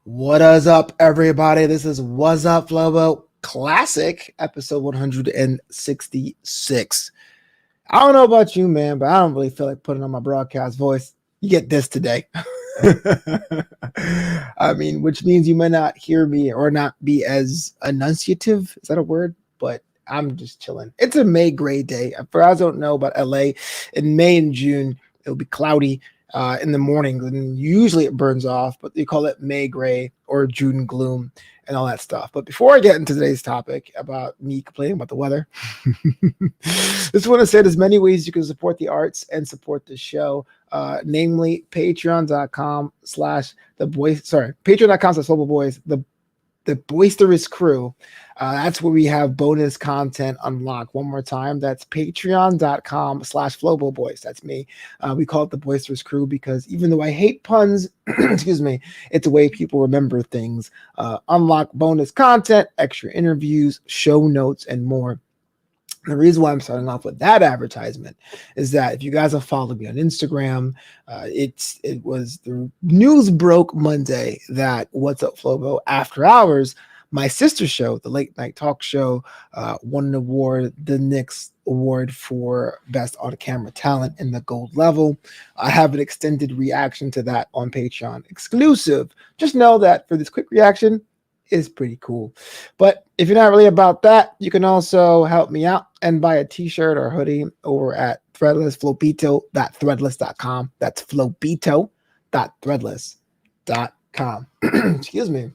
What is up, everybody? This is Wassup Flobo Classic, episode 166. I don't know about you, man, but I don't really feel like putting on my broadcast voice. You get this today. I mean, which means you may not hear me or not be as enunciative. Is that a word? But I'm just chilling. It's a May gray day. For those who don't know about LA, in May and June, it'll be cloudy in the morning, and usually it burns off, but they call it May gray or June gloom and all that stuff. But before I get into today's topic about me complaining about the weather, just want to say there's many ways you can support the arts and support the show, namely patreon.com/patreon.com/Flobo the boisterous crew. That's where we have bonus content unlocked. One more time, that's patreon.com/Flobo Boyce. That's me. We call it the boisterous crew because even though I hate puns, excuse me, it's a way people remember things. Unlock bonus content, extra interviews, show notes, and more. The reason why I'm starting off with that advertisement is that if you guys have followed me on Instagram, it was the news broke Monday that Wassup Flobo After Hours, my sister show, the late night talk show, won an award, the Knicks Award for Best On Camera Talent in the gold level. I have an extended reaction to that on Patreon exclusive. Just know that for this quick reaction, is pretty cool. But if you're not really about that, you can also help me out and buy a t-shirt or hoodie over at flobito.threadless.com. That's flobito.threadless.com. Excuse me.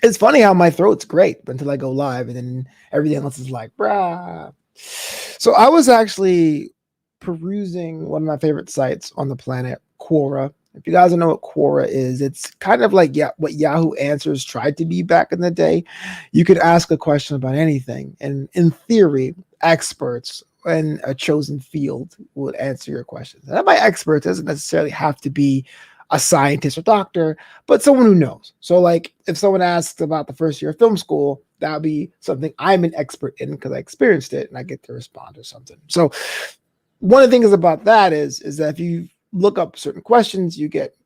It's funny how my throat's great until I go live and then everything else is like, brah. So I was actually perusing one of my favorite sites on the planet, Quora. If you guys don't know what Quora is, it's kind of like what Yahoo Answers tried to be back in the day. You could ask a question about anything, and in theory, experts in a chosen field would answer your questions. And by experts, it doesn't necessarily have to be a scientist or doctor, but someone who knows. So like if someone asks about the first year of film school, that would be something I'm an expert in because I experienced it and I get to respond or something. So one of the things about that is that if you look up certain questions, you get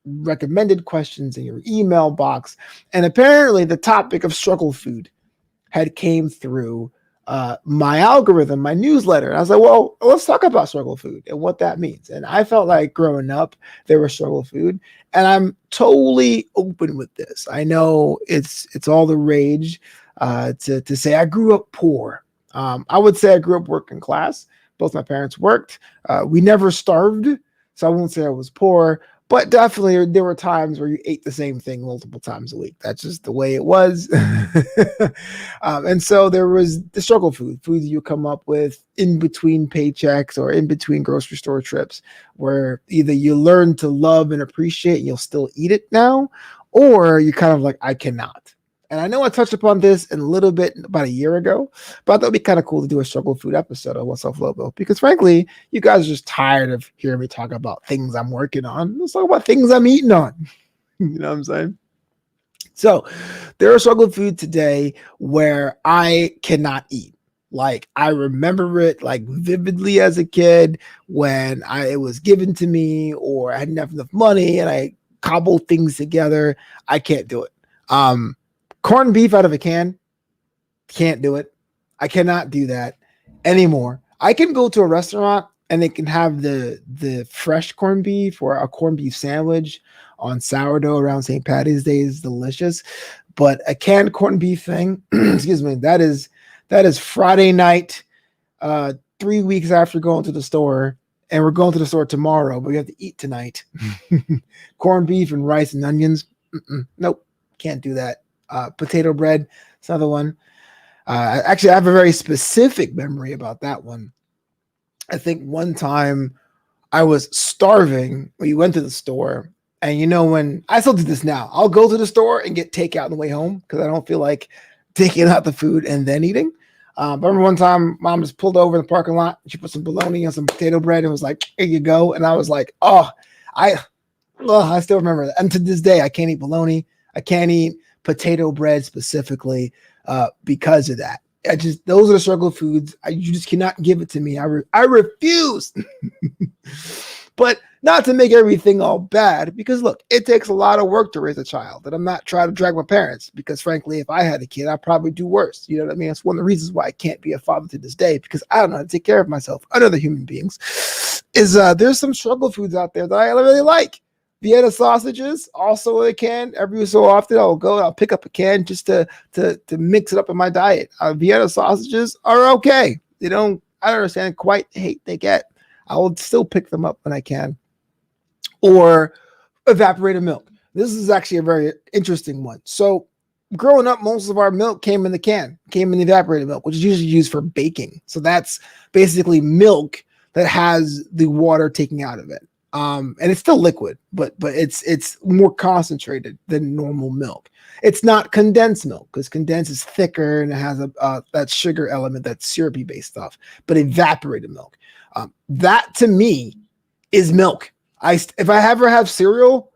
recommended questions in your email box. And apparently the topic of struggle food had came through my algorithm, my newsletter. And I was like, well, let's talk about struggle food and what that means. And I felt like growing up, there was struggle food. And I'm totally open with this. I know it's all the rage to say I grew up poor. I would say I grew up working class. Both my parents worked. We never starved. So I won't say I was poor, but definitely there were times where you ate the same thing multiple times a week. That's just the way it was. And so there was the struggle food you come up with in between paychecks or in between grocery store trips, where either you learn to love and appreciate and you'll still eat it now, or you're kind of like, I cannot. And I know I touched upon this in a little bit about a year ago, but I thought it'd be kind of cool to do a struggle food episode of Wassup Flobo because frankly, you guys are just tired of hearing me talk about things I'm working on. Let's talk about things I'm eating on. You know what I'm saying? So there are struggle food today where I cannot eat. Like I remember it like vividly as a kid when it was given to me or I didn't have enough money and I cobbled things together. I can't do it. Corned beef out of a can, can't do it. I cannot do that anymore. I can go to a restaurant and they can have the fresh corned beef or a corned beef sandwich on sourdough around St. Patty's Day is delicious. But a canned corned beef thing, excuse me, that is Friday night, 3 weeks after going to the store. And we're going to the store tomorrow, but we have to eat tonight. Corned beef and rice and onions. Nope, can't do that. Potato bread, it's another one. Actually, I have a very specific memory about that one. I think one time I was starving. We went to the store, and you know when I still do this now, I'll go to the store and get takeout on the way home because I don't feel like taking out the food and then eating. But I remember one time, Mom just pulled over in the parking lot. She put some bologna and some potato bread and was like, "Here you go." And I was like, I still remember that. And to this day, I can't eat bologna. I can't eat potato bread specifically because of that. Those are the struggle foods. You just cannot give it to me. I refuse. But not to make everything all bad, because look, it takes a lot of work to raise a child. And I'm not trying to drag my parents, because frankly, if I had a kid, I'd probably do worse. You know what I mean? That's one of the reasons why I can't be a father to this day, because I don't know how to take care of myself and other human beings. There's some struggle foods out there that I really like. Vienna sausages, also a can. Every so often, I'll pick up a can just to mix it up in my diet. Vienna sausages are okay. I don't understand quite the hate they get. I will still pick them up when I can. Or evaporated milk. This is actually a very interesting one. So growing up, most of our milk came in the can, came in the evaporated milk, which is usually used for baking. So that's basically milk that has the water taken out of it. And it's still liquid, but it's more concentrated than normal milk. It's not condensed milk, because condensed is thicker and it has that sugar element, that syrupy based stuff. But evaporated milk, that to me is milk. If I ever have cereal,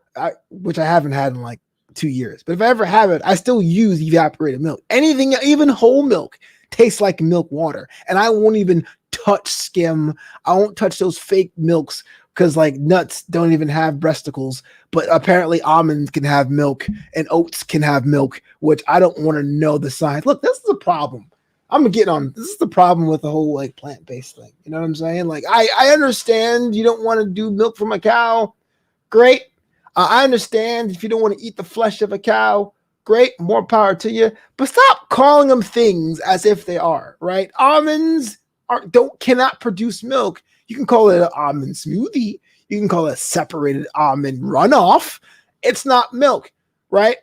which I haven't had in like 2 years, but if I ever have it, I still use evaporated milk. Anything, even whole milk, tastes like milk water, and I won't even touch skim. I won't touch those fake milks, because like nuts don't even have breasticles, but apparently almonds can have milk and oats can have milk, which I don't want to know the science. Look, this is a problem. This is the problem with the whole like plant-based thing. You know what I'm saying? Like, I understand you don't want to do milk from a cow. Great. I understand if you don't want to eat the flesh of a cow. Great. More power to you. But stop calling them things as if they are, right? Almonds cannot produce milk. You can call it an almond smoothie. You can call it a separated almond runoff. It's not milk, right?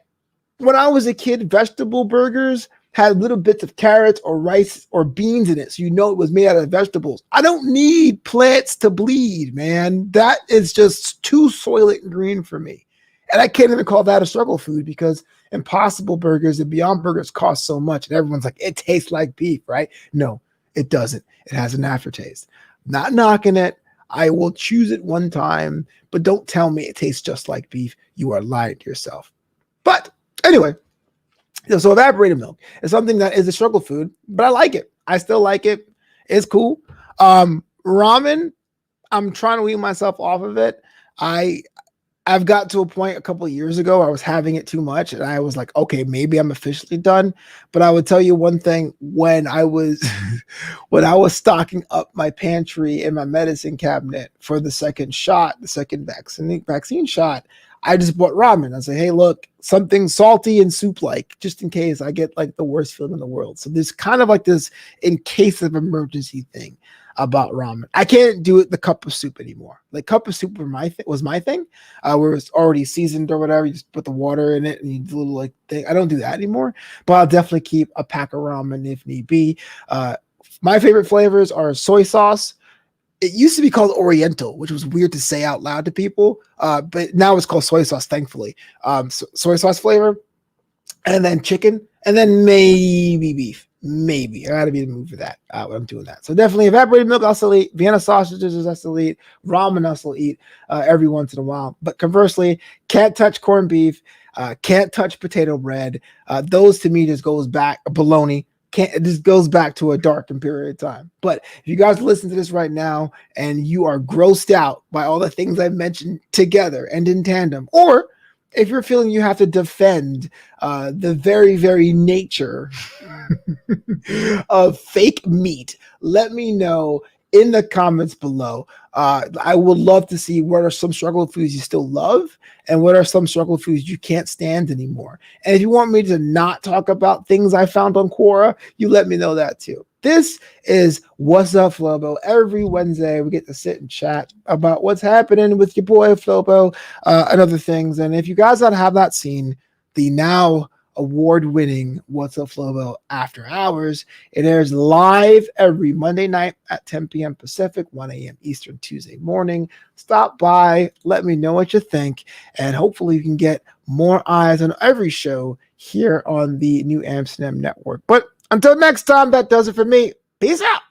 When I was a kid, vegetable burgers had little bits of carrots or rice or beans in it, so it was made out of vegetables. I don't need plants to bleed, man. That is just too soylent green for me. And I can't even call that a struggle food, because Impossible Burgers and Beyond Burgers cost so much, and everyone's like, it tastes like beef, right? No, it doesn't. It has an aftertaste. Not knocking it. I will choose it one time, but don't tell me it tastes just like beef. You are lying to yourself. But anyway, so evaporated milk is something that is a struggle food, but I like it. I still like it. It's cool. Ramen, I'm trying to wean myself off of it. I've got to a point a couple of years ago, I was having it too much, and I was like, okay, maybe I'm officially done. But I would tell you one thing: when I was stocking up my pantry and my medicine cabinet for the second vaccine shot, I just bought ramen. I said, hey, look, something salty and soup-like, just in case I get like the worst feeling in the world. So there's kind of like this in case of emergency thing about ramen. I can't do it the cup of soup anymore. Like, cup of soup was my thing, where it's already seasoned or whatever. You just put the water in it and you do a little like thing. I don't do that anymore, but I'll definitely keep a pack of ramen if need be. My favorite flavors are soy sauce. It used to be called Oriental, which was weird to say out loud to people, but now it's called soy sauce, thankfully. Soy sauce flavor, and then chicken, and then maybe beef. Maybe. I gotta be in the mood for that when I'm doing that. So definitely evaporated milk I'll still eat. Vienna sausages I still eat. Ramen I'll still eat every once in a while. But conversely, can't touch corned beef, can't touch potato bread. Those to me just goes back, bologna. It just goes back to a dark period of time. But if you guys listen to this right now and you are grossed out by all the things I've mentioned together and in tandem, or if you're feeling you have to defend the very, very nature of fake meat, let me know in the comments below. I would love to see what are some struggle foods you still love and what are some struggle foods you can't stand anymore. And if you want me to not talk about things I found on Quora, you let me know that too. This is Wassup Flobo. Every Wednesday, we get to sit and chat about what's happening with your boy Flobo and other things. And if you guys have not seen the now award-winning Wassup Flobo After Hours, it airs live every Monday night at 10 p.m. Pacific, 1 a.m. Eastern, Tuesday morning. Stop by, let me know what you think, and hopefully you can get more eyes on every show here on the New Amsterdam Network. But until next time, that does it for me. Peace out.